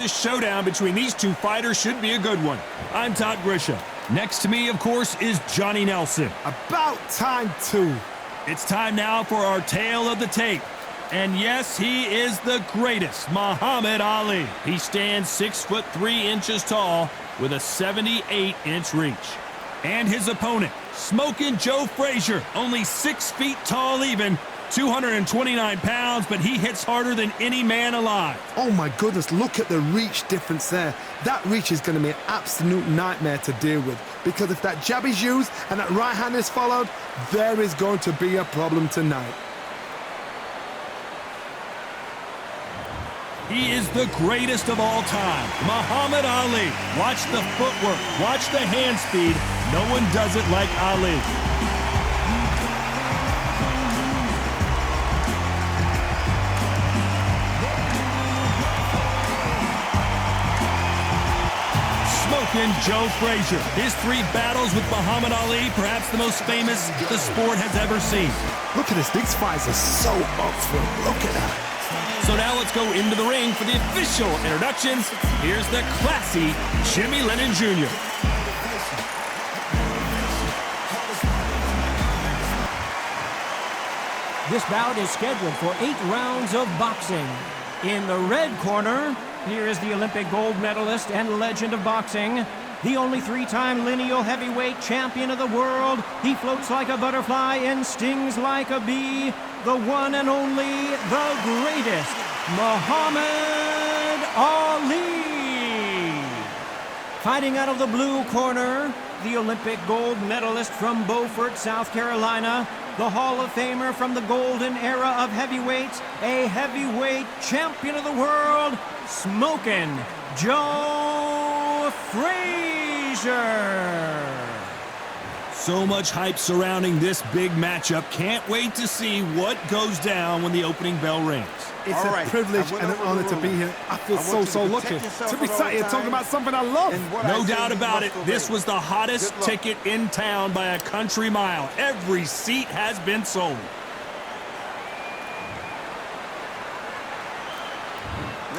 This showdown between these two fighters should be a good one. I'm Todd Grisham. Next to me, of course, is Johnny Nelson. About time, too. It's time now for our tale of the tape. And yes, he is the greatest, Muhammad Ali. He stands 6'3" tall with a 78-inch reach. And his opponent, Smokin' Joe Frazier, only 6 feet tall even, 229 pounds, but he hits harder than any man alive. Oh my goodness, look at the reach difference there. That reach is going to be an absolute nightmare to deal with, because if that jab is used and that right hand is followed, there is going to be a problem tonight. He is the greatest of all time, Muhammad Ali. Watch the footwork, watch the hand speed. No one does it like Ali. Smokin' Joe Frazier. His 3 battles with Muhammad Ali, perhaps the most famous the sport has ever seen. Look at this, these fights are so up for it. Look at that. So now let's go into the ring for the official introductions. Here's the classy Jimmy Lennon Jr. This bout is scheduled for 8 rounds of boxing. In the red corner, here is the Olympic gold medalist and legend of boxing, the only 3-time lineal heavyweight champion of the world. He floats like a butterfly and stings like a bee. The one and only, the greatest, Muhammad Ali. Fighting out of the blue corner, the Olympic gold medalist from Beaufort, South Carolina, the Hall of Famer from the golden era of heavyweights, a heavyweight champion of the world, Smokin' Joe Frazier. So much hype surrounding this big matchup. Can't wait to see what goes down when the opening bell rings. It's a privilege and an honor to be here. I feel so lucky to be sat here talking about something I love. No doubt about it, this was the hottest ticket in town by a country mile. Every seat has been sold.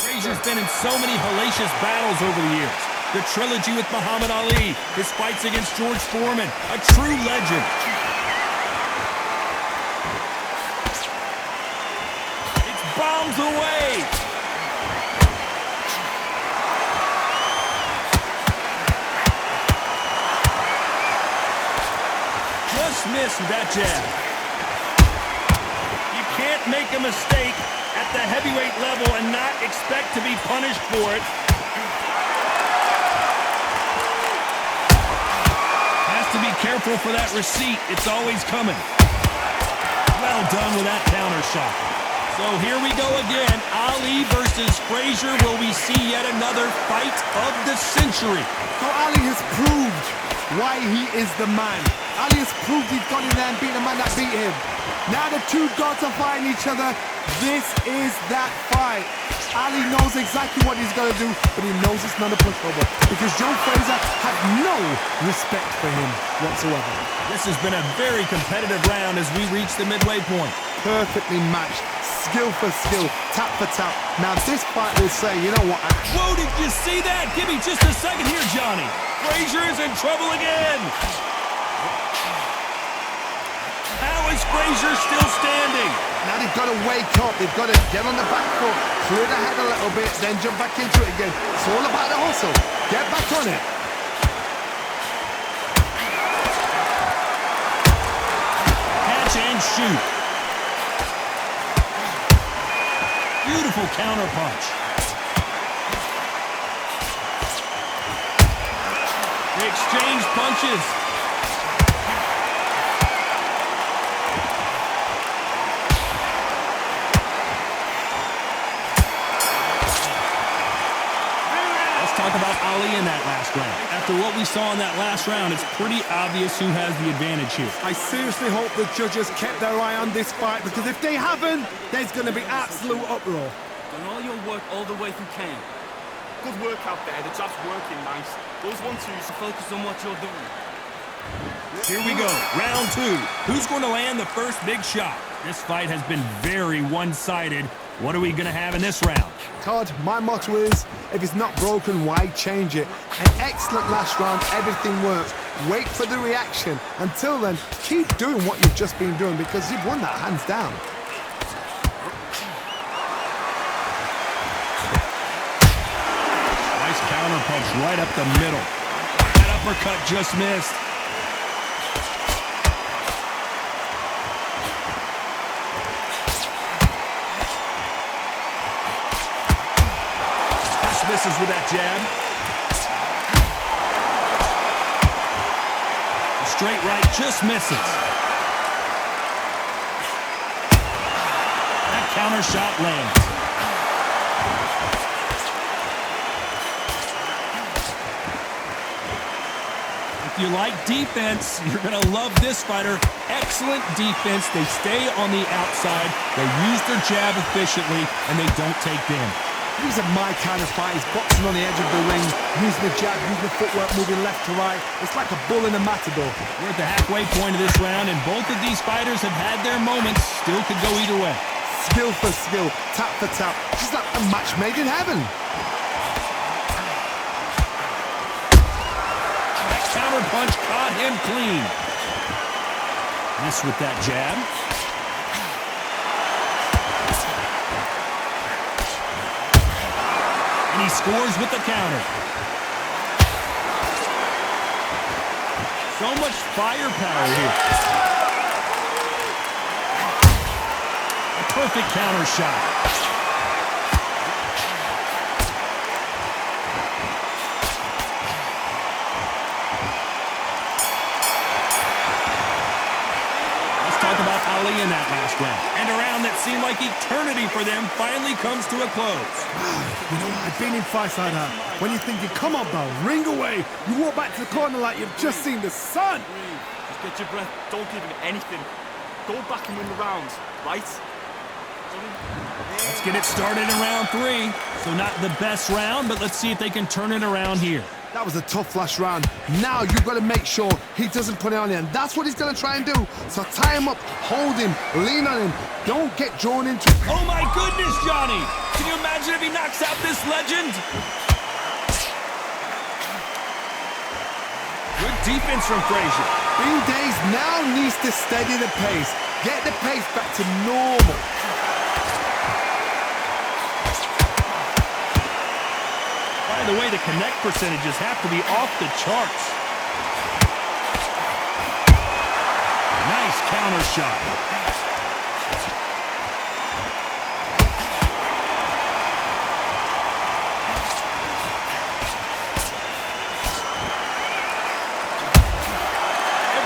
Frazier's been in so many hellacious battles over the years. The trilogy with Muhammad Ali, his fights against George Foreman, a true legend. It's bombs away. Just missed that jab. You can't make a mistake at the heavyweight level and not expect to be punished for it. To be careful for that receipt. It's always coming. Well done with that counter shot. So here we go again. Ali versus Frazier. Will we see yet another fight of the century? So Ali has proved why he is the man. Ali has proved he's got in there and beat the man that beat him. Now the two gods are fighting each other. This is that fight. Ali knows exactly what he's going to do, but he knows it's not a pushover because Joe Frazier has no respect for him whatsoever. This has been a very competitive round as we reach the midway point. Perfectly matched, skill for skill, tap for tap. Now this fight will say, you know what? Whoa, did you see that? Give me just a second here, Johnny. Frazier is in trouble again. How is Frazier still standing? Now they've got to wake up. They've got to get on the back foot, clear the head a little bit, then jump back into it again. It's all about the hustle. Get back on it. Catch and shoot. Beautiful counter punch. They exchange punches. Talk about Ali in that last round. After what we saw in that last round, it's pretty obvious who has the advantage here. I seriously hope the judges kept their eye on this fight, because if they haven't, there's going to be absolute uproar. Done all your work all the way through camp. Good work out there, the job's working nice. Those 1-2s, focus on what you're doing. Here we go, round 2. Who's going to land the first big shot? This fight has been very one-sided. What are we going to have in this round? Todd, my motto is, if it's not broken, why change it? An excellent last round, everything works. Wait for the reaction. Until then, keep doing what you've just been doing because you've won that hands down. Nice counter punch right up the middle. That uppercut just missed. Misses with that jab. The straight right just misses. That counter shot lands. If you like defense, you're going to love this fighter. Excellent defense. They stay on the outside. They use their jab efficiently, and they don't take damage. These are my kind of fighters, boxing on the edge of the ring, using the jab, using the footwork, moving left to right. It's like a bull in a matador. We're at the halfway point of this round, and both of these fighters have had their moments. Still could go either way. Skill for skill, tap for tap. Just like a match made in heaven. That counter punch caught him clean. Missed with that jab. And he scores with the counter. So much firepower here. A perfect counter shot. Let's talk about Ali in that last round. And a round that seemed like eternity for them finally comes to a close. You know, I've been in fights like that. When you're thinking, come on, bro, ring away. You walk back to the corner like you've just seen the sun. Just get your breath. Don't give him anything. Go back and win the round, right? Let's get it started in round 3. So not the best round, but let's see if they can turn it around here. That was a tough last round. Now you've got to make sure he doesn't put it on you, and that's what he's going to try and do. So tie him up, hold him, lean on him. Don't get drawn into it. Oh my goodness, Johnny! Can you imagine if he knocks out this legend? Good defense from Frazier. Bean Days now needs to steady the pace. Get the pace back to normal. By the way, the connect percentages have to be off the charts. Nice counter shot.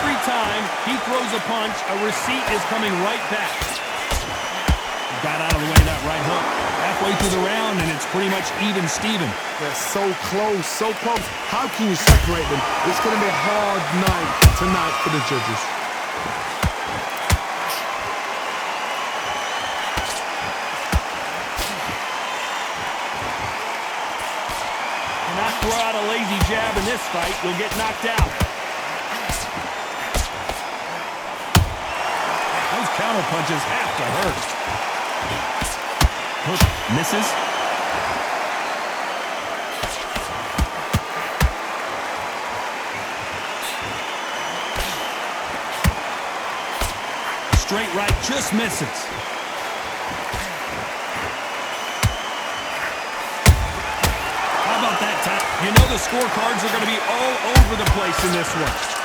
Every time he throws a punch, a receipt is coming right back. He got out of the way of that right hook. Halfway through the round, and it's pretty much even Steven. They're so close, so close. How can you separate them? It's going to be a hard night tonight for the judges. Cannot throw out a lazy jab in this fight. You'll get knocked out. Those counter punches have to hurt. Hook misses. Straight right just misses. How about that time? You know the scorecards are going to be all over the place in this one.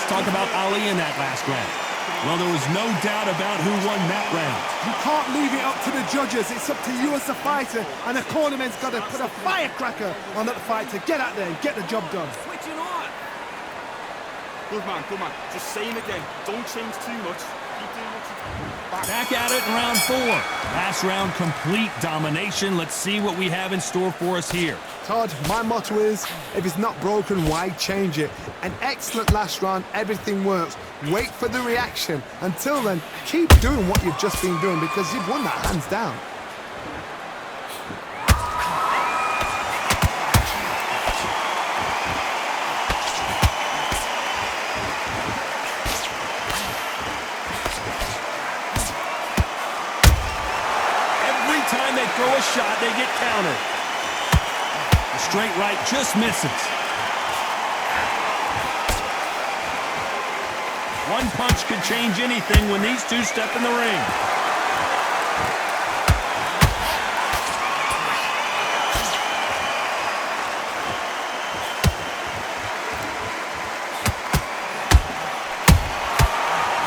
Talk about Ali in that last round. Well, there was no doubt about who won that round. You can't leave it up to the judges. It's up to you as the fighter, and the cornerman's got to put a firecracker on that fight to get out there and get the job done. Switching on. Good man, good man. Just say him again. Don't change too much. Keep doing what you're doing. Back at it in round 4. Last round, complete domination. Let's see what we have in store for us here. Todd, my motto is, if it's not broken, why change it? An excellent last round, everything works. Wait for the reaction. Until then, keep doing what you've just been doing because you've won that hands down. throw a shot, they get countered. The straight right just misses. One punch could change anything when these two step in the ring.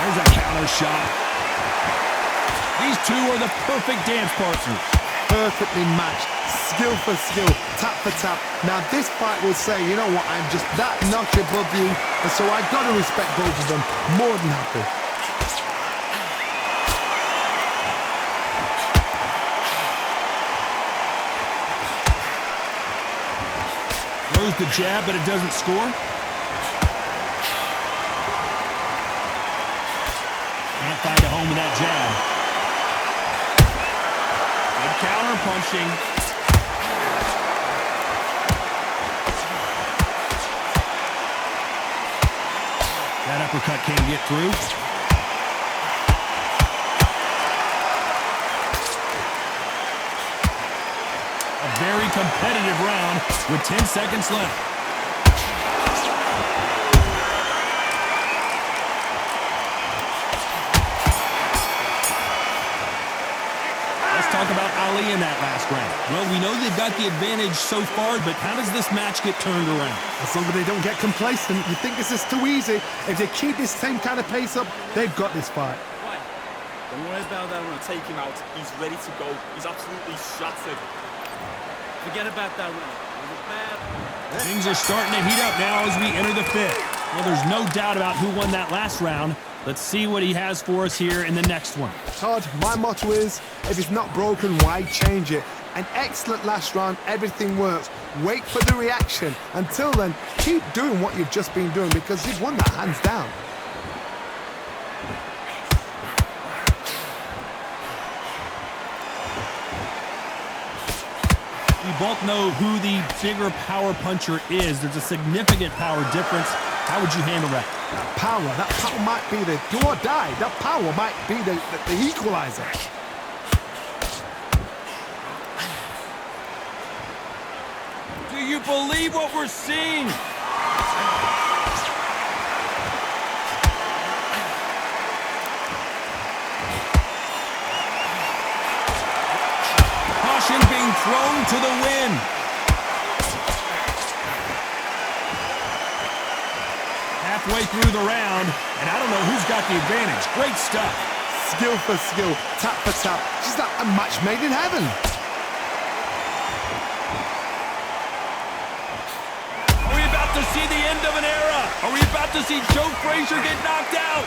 There's a counter shot. These two are the perfect dance partners. Perfectly matched, skill for skill, tap for tap. Now this fight will say, you know what, I'm just that notch above you, and so I got to respect both of them. More than happy. Throws the jab, but it doesn't score. Can't find a home with that jab. Good counter punching. That uppercut can't get through. A very competitive round with 10 seconds left. Let's talk about Ali in that last round. Well, we know they've got the advantage so far, but how does this match get turned around? As long as they don't get complacent, you think this is too easy. If they keep this same kind of pace up, they've got this fight. Don't worry about that when I take him out. He's ready to go. He's absolutely shattered. Forget about that round. Things are starting to heat up now as we enter the fifth. Well, there's no doubt about who won that last round. Let's see what he has for us here in the next one. Todd, my motto is, if it's not broken, why change it? An excellent last round, everything works. Wait for the reaction. Until then, keep doing what you've just been doing because you've won that hands down. We both know who the bigger power puncher is. There's a significant power difference. How would you handle that? That power might be the do or die. That power might be the equalizer. Do you believe what we're seeing? Caution being thrown to the wind. Halfway through the round, and I don't know who's got the advantage. Great stuff. Skill for skill, tap for tap. Just like a match made in heaven. Are we about to see the end of an era? Are we about to see Joe Frazier get knocked out?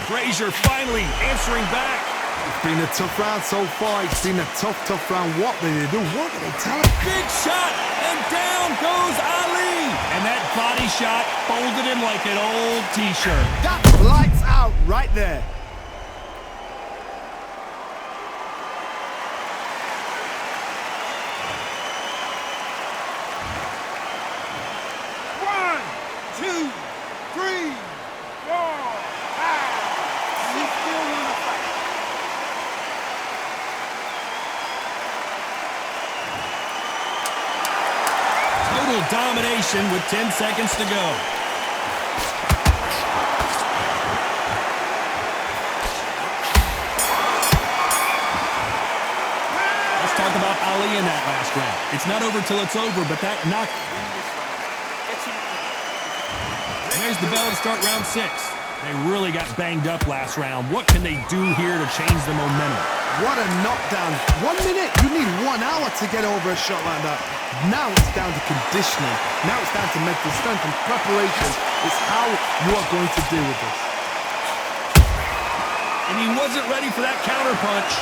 Frazier finally answering back. It's been a tough round so far. It's been a tough round. What did they do? What did they tell him? Big shot, and down goes Ali. And that body shot folded him like an old T-shirt. That's lights out right there. One, two, three, four, five. You still want to fight? Total domination with 10 seconds to go. Let's talk about Ali in that last round. It's not over till it's over, but that knock. There's the bell to start round 6. They really got banged up last round. What can they do here to change the momentum? What a knockdown. 1 minute. You need 1 hour to get over a shot like that. Now it's down to conditioning. Now it's down to mental strength and preparation. It's how you are going to deal with this. And he wasn't ready for that counter punch.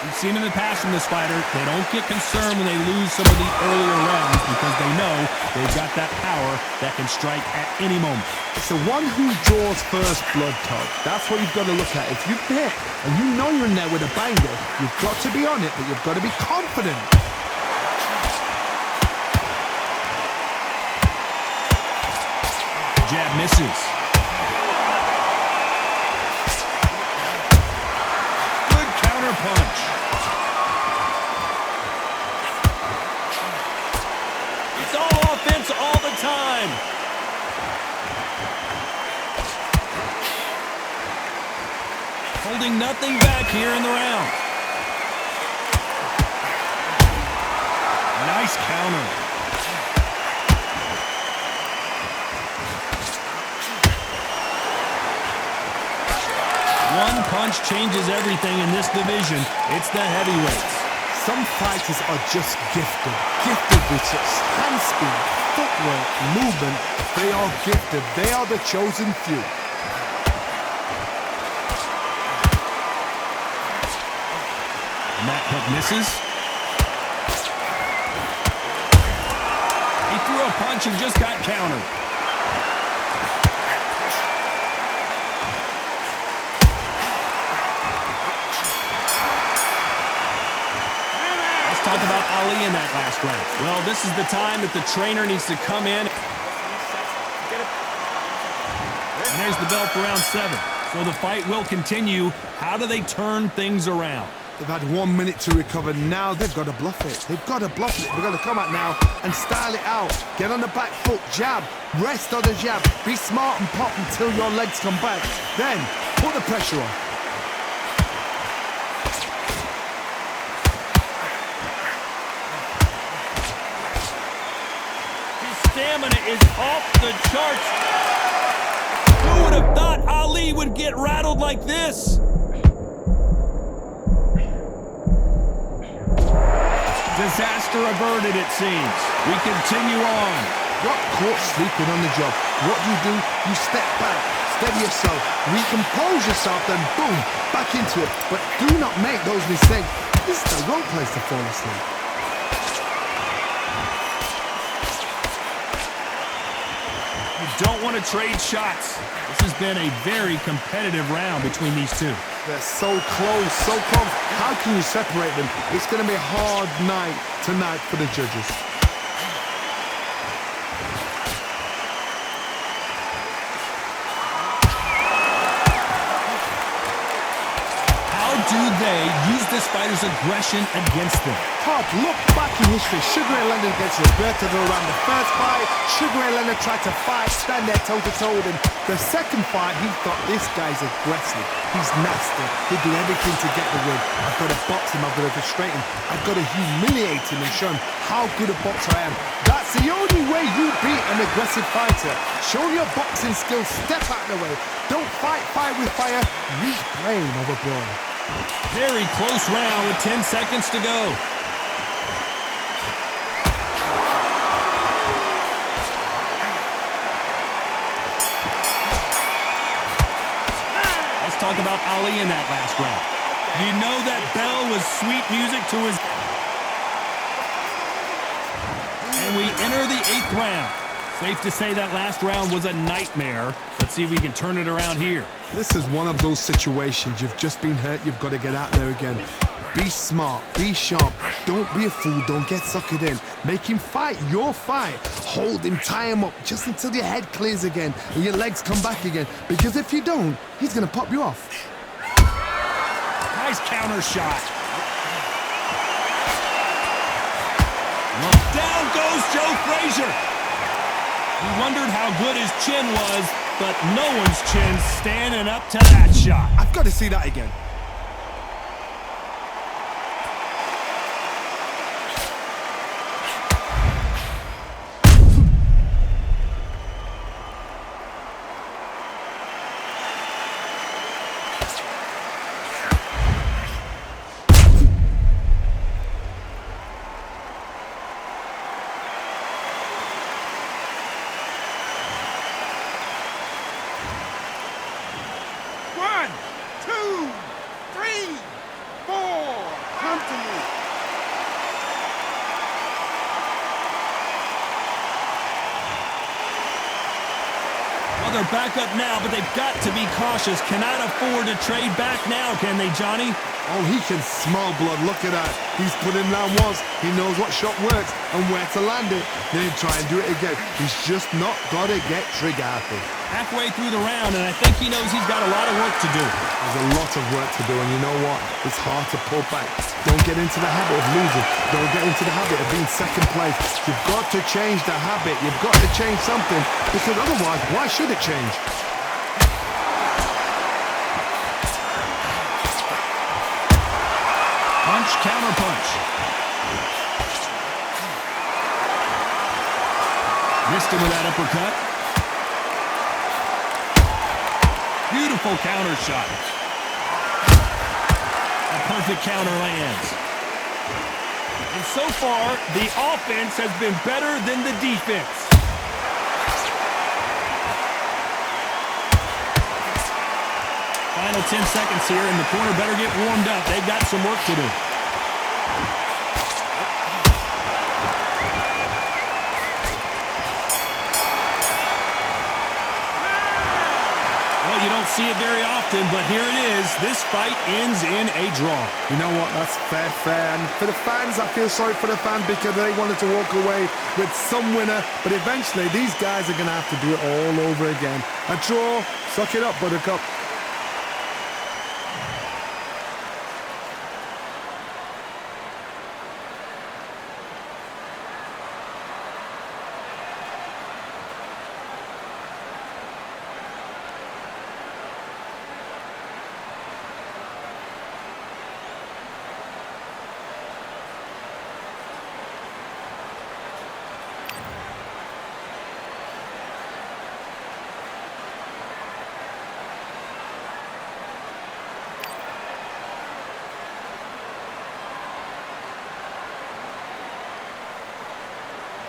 We've seen in the past from this fighter, they don't get concerned when they lose some of the earlier rounds because they know they've got that power that can strike at any moment. It's the one who draws first blood, Todd. That's what you've got to look at. If you've hit and you know you're in there with a banger, you've got to be on it, but you've got to be confident. jab misses. Good counter punch. It's all offense all the time. Holding nothing back here in the round. Nice counter. One punch changes everything in this division. It's the heavyweights. Some fighters are just gifted. Gifted with such hand speed, footwork, movement. They are gifted. They are the chosen few. And that hook misses. He threw a punch and just got countered. Let's talk about Ali in that last round. Well, this is the time that the trainer needs to come in. And there's the bell for round 7. So the fight will continue. How do they turn things around? They've had 1 minute to recover. Now they've got to bluff it. They've got to bluff it. They've got to come out now and style it out. Get on the back foot, jab, rest on the jab. Be smart and pop until your legs come back. Then put the pressure on. His stamina is off the charts. Who would have thought Ali would get rattled like this? Disaster averted, it seems. We continue on. Got caught sleeping on the job. What do? You step back, steady yourself, recompose yourself, then boom, back into it. But do not make those mistakes. This is the wrong place to fall asleep. You don't want to trade shots. This has been a very competitive round between these two. They're so close, so close. How can you separate them? It's going to be a hard night tonight for the judges. How do they use this fighter's aggression against them? Hard look back in history. Sugar Ray Leonard against Roberto Duran. The first fight, Sugar Ray Leonard tried to fight, stand there toe-to-toe with him. The second fight, he thought, this guy's aggressive. He's nasty. He'll do everything to get the win. I've got to box him. I've got to frustrate him. I've got to humiliate him and show him how good a boxer I am. That's the only way you beat an aggressive fighter. Show your boxing skills. Step out of the way. Don't fight fire with fire. Use brain over brawn. Very close round with 10 seconds to go. Let's talk about Ali in that last round. You know that bell was sweet music to his... And we enter the 8th round. Safe to say that last round was a nightmare. Let's see if we can turn it around here. This is one of those situations. You've just been hurt. You've got to get out there again. Be smart. Be sharp. Don't be a fool. Don't get suckered in. Make him fight your fight. Hold him. Tie him up just until your head clears again and your legs come back again. Because if you don't, he's going to pop you off. Nice counter shot. Down goes Joe Frazier. We wondered how good his chin was, but no one's chin's standing up to that shot. I've got to see that again. back up now, but they've got to be cautious. Cannot afford to trade back now, can they, Johnny? Oh, he can smell blood. Look at that. He's put him down once. He knows what shot works and where to land it. Then try and do it again. He's just not got to get trigger happy. Halfway through the round, and I think he knows he's got a lot of work to do. There's a lot of work to do, and you know what? It's hard to pull back. Don't get into the habit of losing. Don't get into the habit of being second place. You've got to change the habit. You've got to change something, because otherwise, why should it change? Punch, counter punch. Missed him with that uppercut. Beautiful counter shot. A perfect counter lands. And so far, the offense has been better than the defense. Final 10 seconds here, and the corner better get warmed up. They've got some work to do. Well, you don't see it very often, but here it is. This fight ends in a draw. You know what? That's fair. And for the fans, I feel sorry for the fans because they wanted to walk away with some winner. But eventually, these guys are going to have to do it all over again. A draw. Suck it up, Buttercup.